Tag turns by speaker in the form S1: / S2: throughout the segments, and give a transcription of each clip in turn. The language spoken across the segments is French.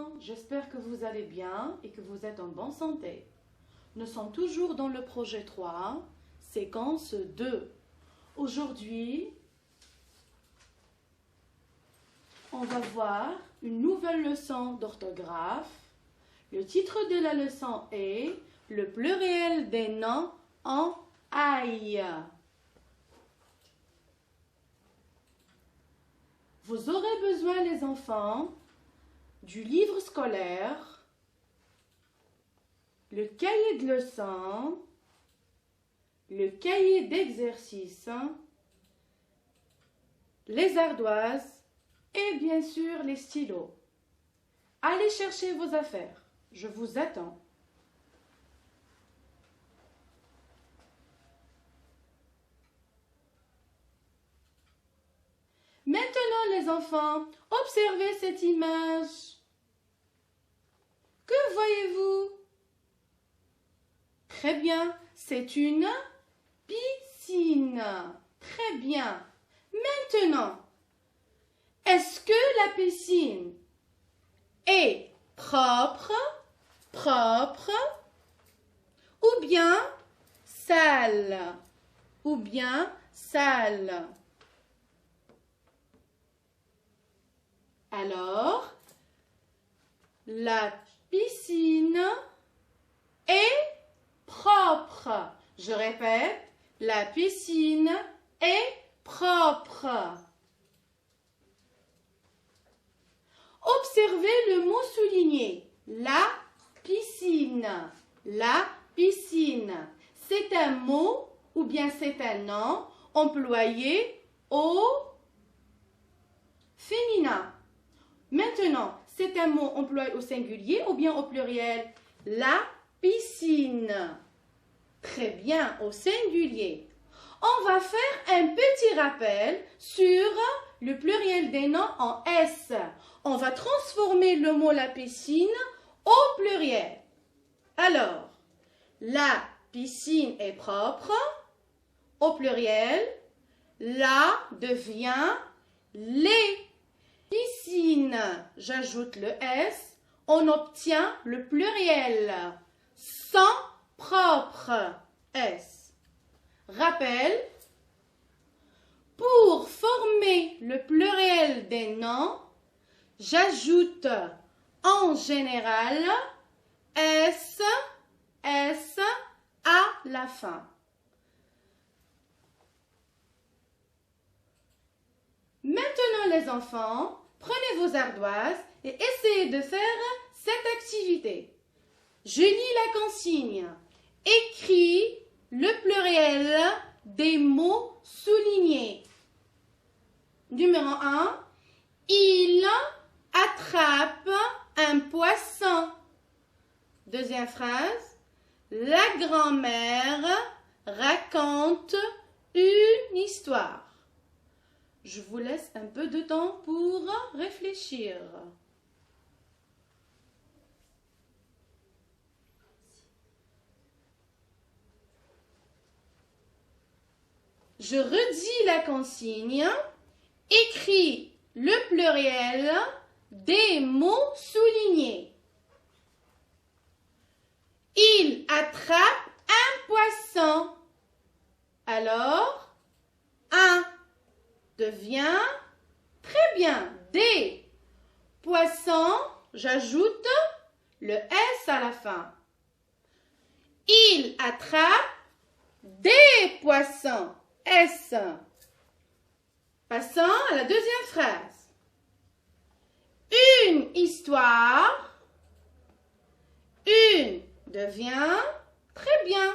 S1: enfants, j'espère que vous allez bien et que vous êtes en bonne santé. Nous sommes toujours dans le projet 3, séquence 2. Aujourd'hui, on va voir une nouvelle leçon d'orthographe. Le titre de la leçon est « Le pluriel des noms en aille ». Vous aurez besoin, les enfants, du livre scolaire, le cahier de leçon, le cahier d'exercice, les ardoises et bien sûr les stylos. Allez chercher vos affaires, je vous attends. Maintenant, les enfants, observez cette image. Que voyez-vous? Très bien, c'est une piscine. Très bien. Maintenant, est-ce que la piscine est propre, ou bien sale, Alors, la piscine est propre. Je répète, la piscine est propre. Observez le mot souligné. La piscine. La piscine. C'est un mot ou bien c'est un nom employé au féminin. Maintenant, c'est un mot employé au singulier ou bien au pluriel? La piscine. Très bien, au singulier. On va faire un petit rappel sur le pluriel des noms en S. On va transformer le mot la piscine au pluriel. Alors, la piscine est propre. Au pluriel, la devient les piscines. J'ajoute le S. On obtient le pluriel. Sans propre S. Rappel, pour former le pluriel des noms, j'ajoute en général S à la fin. Maintenant, les enfants, prenez vos ardoises et essayez de faire cette activité. Je lis la consigne. Écris le pluriel des mots soulignés. Numéro 1. Il attrape un poisson. Deuxième phrase. La grand-mère raconte une histoire. Je vous laisse un peu de temps pour réfléchir. Je redis la consigne. Écris le pluriel des mots soulignés. Il attrape un poisson. Alors, un devient, très bien, des poissons, j'ajoute le S à la fin. Il attrape des poissons. S. Passons à la deuxième phrase. Une histoire. Une devient, très bien,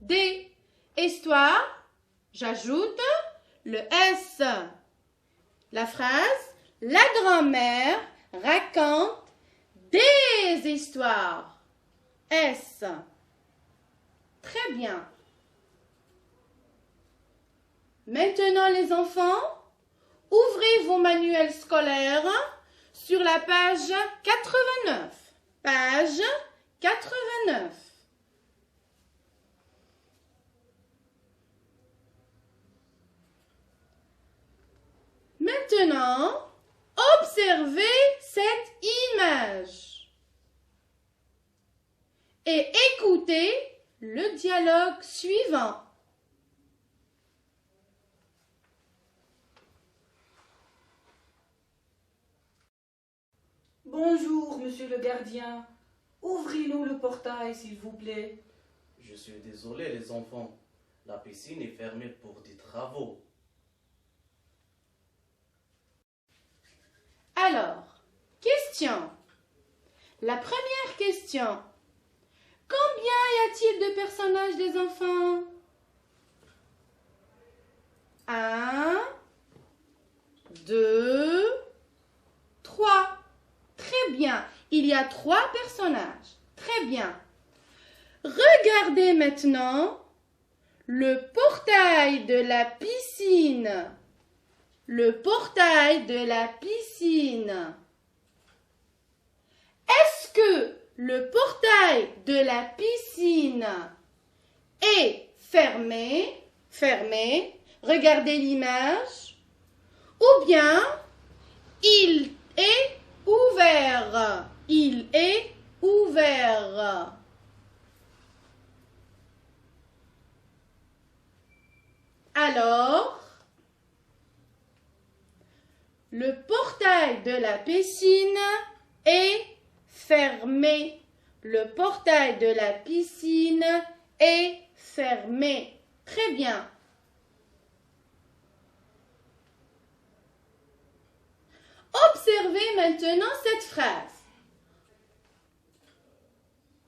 S1: des histoires. J'ajoute le S. La phrase, la grand-mère raconte des histoires. S. Très bien. Maintenant, les enfants, ouvrez vos manuels scolaires sur la page 89. Page 89. Maintenant, observez cette image. écouter le dialogue suivant.
S2: Bonjour, monsieur le gardien. Ouvrez-nous le portail, s'il vous plaît.
S3: Je suis désolé, les enfants. La piscine est fermée pour des travaux.
S1: Alors, question. La première question. Combien y a-t-il de personnages des enfants? 1, 2, 3. Très bien. Il y a 3 personnages. Très bien. Regardez maintenant le portail de la piscine. Le portail de la piscine. Est-ce que le portail de la piscine est fermé? Fermé. Regardez l'image. Ou bien il est ouvert. Il est ouvert. Alors, le portail de la piscine est fermé. Le portail de la piscine est fermé. Très bien. Observez maintenant cette phrase.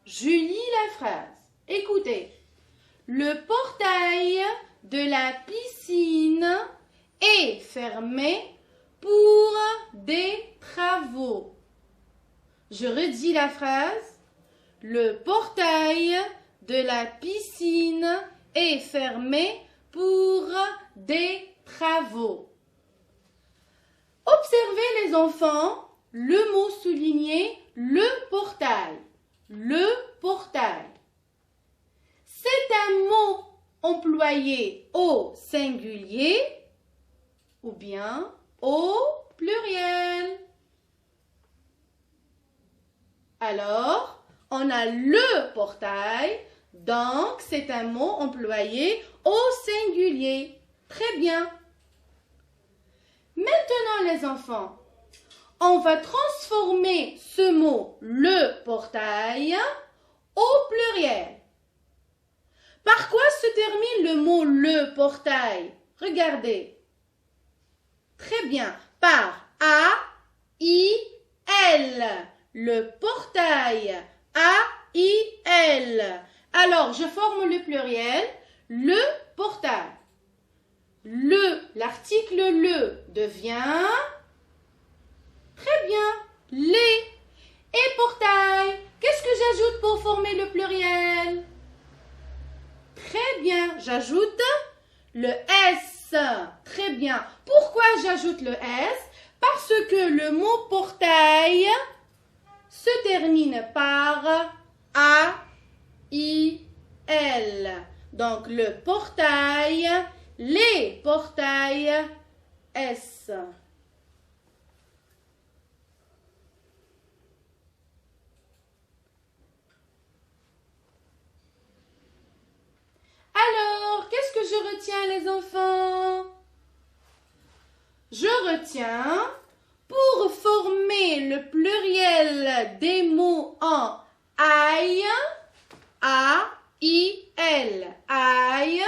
S1: Je lis la phrase. Écoutez. Le portail de la piscine est fermé pour des travaux. Je redis la phrase. Le portail de la piscine est fermé pour des travaux. Observez les enfants, le mot souligné, le portail. Le portail. C'est un mot employé au singulier ou bien au pluriel. Alors, on a le portail, donc c'est un mot employé au singulier. Très bien. Maintenant les enfants, on va transformer ce mot le portail au pluriel. Par quoi se termine le mot le portail? Regardez. Très bien. Par A-I-L. Le portail. A-I-L. Alors, je forme le pluriel. Le portail. L'article le devient, très bien, les. Et portail, qu'est-ce que j'ajoute pour former le pluriel? Très bien, j'ajoute le S. Très bien. Pourquoi j'ajoute le S? Parce que le mot portail se termine par A-I-L. Donc, le portail, les portails, S. Alors, qu'est-ce que je retiens, les enfants? Je retiens, pour former le pluriel des mots en aïe, A-I-L, aïe,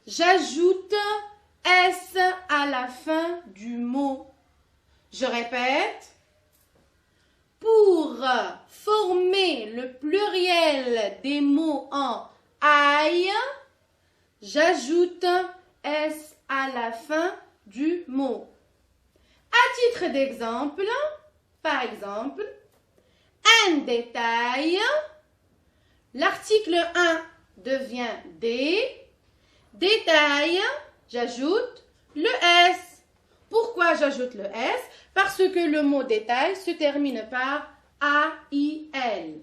S1: j'ajoute S à la fin du mot. Je répète, pour former le pluriel des mots en aïe, j'ajoute S à la fin du mot. À titre d'exemple, par exemple, un détail, l'article 1 devient des. Détail, j'ajoute le S. Pourquoi j'ajoute le S? Parce que le mot détail se termine par A-I-L.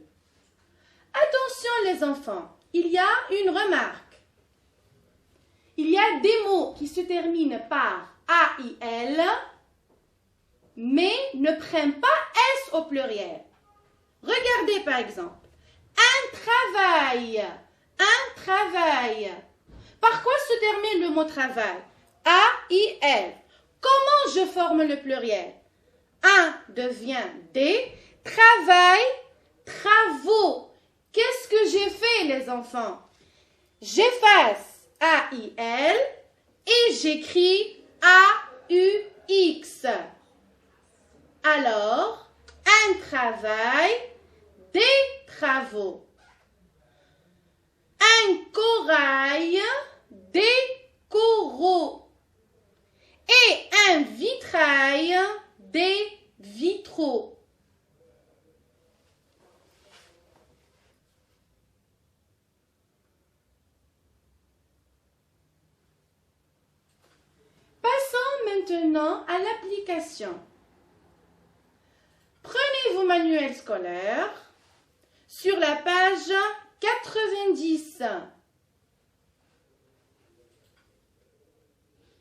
S1: Attention les enfants, il y a une remarque. Il y a des mots qui se terminent par A-I-L, mais ne prennent pas S au pluriel. Regardez par exemple, Un travail. Un travail. Par quoi se termine le mot travail? A-I-L. Comment je forme le pluriel? Un devient des. Travail, travaux. Qu'est-ce que j'ai fait, les enfants? J'efface A-I-L et j'écris A-U-X. Alors, un travail, des travaux. Un corail, des coraux. Et un vitrail, des vitraux. Passons maintenant à l'application. Prenez vos manuels scolaires sur la page 90.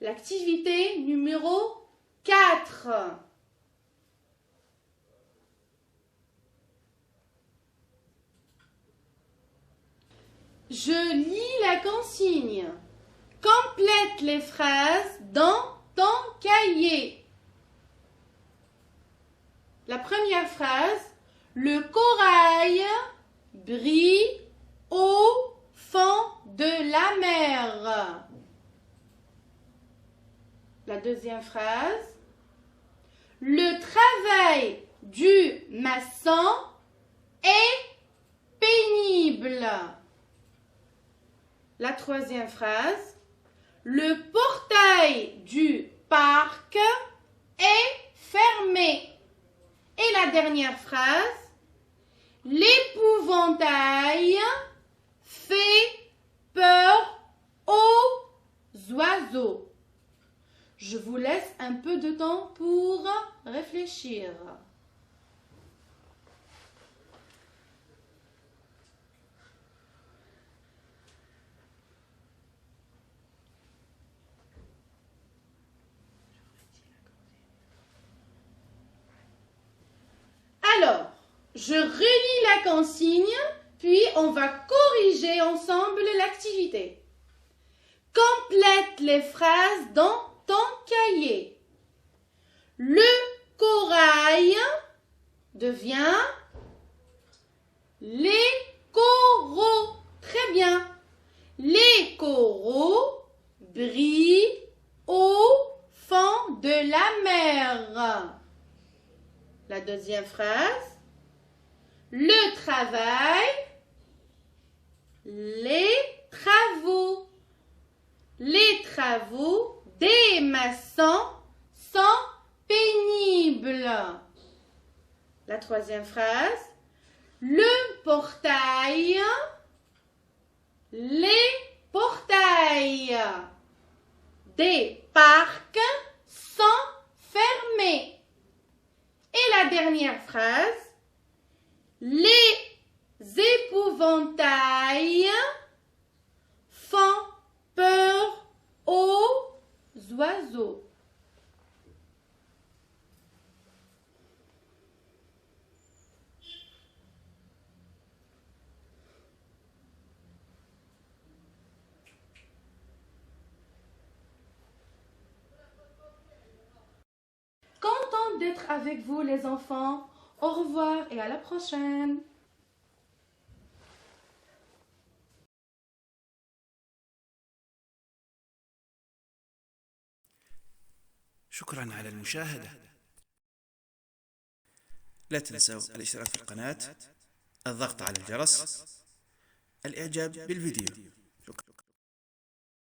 S1: L'activité numéro 4. Je lis la consigne. Complète les phrases dans ton cahier. La première phrase, le corail brille au fond de la mer. La deuxième phrase, le travail du maçon est pénible. La troisième phrase, le portail du parc est fermé. Et la dernière phrase, l'épouvantail fait peur aux oiseaux. Je vous laisse un peu de temps pour réfléchir. Alors, je relis la consigne, puis on va corriger ensemble l'activité. Complète les phrases dans ton cahier. Le corail devient les coraux. Très bien. Les coraux brillent au fond de la mer. La deuxième phrase, le travail, les travaux. Les travaux des maçons sont pénibles. La troisième phrase, le portail, les portails des parcs sont fermés. Et la dernière phrase, les épouvantails font peur aux oiseaux. Contente d'être avec vous, les enfants. Au revoir et à la prochaine.
S4: شكرا على المشاهدة. لا تنسوا الاشتراك في القناة، الضغط على الجرس، الإعجاب بالفيديو.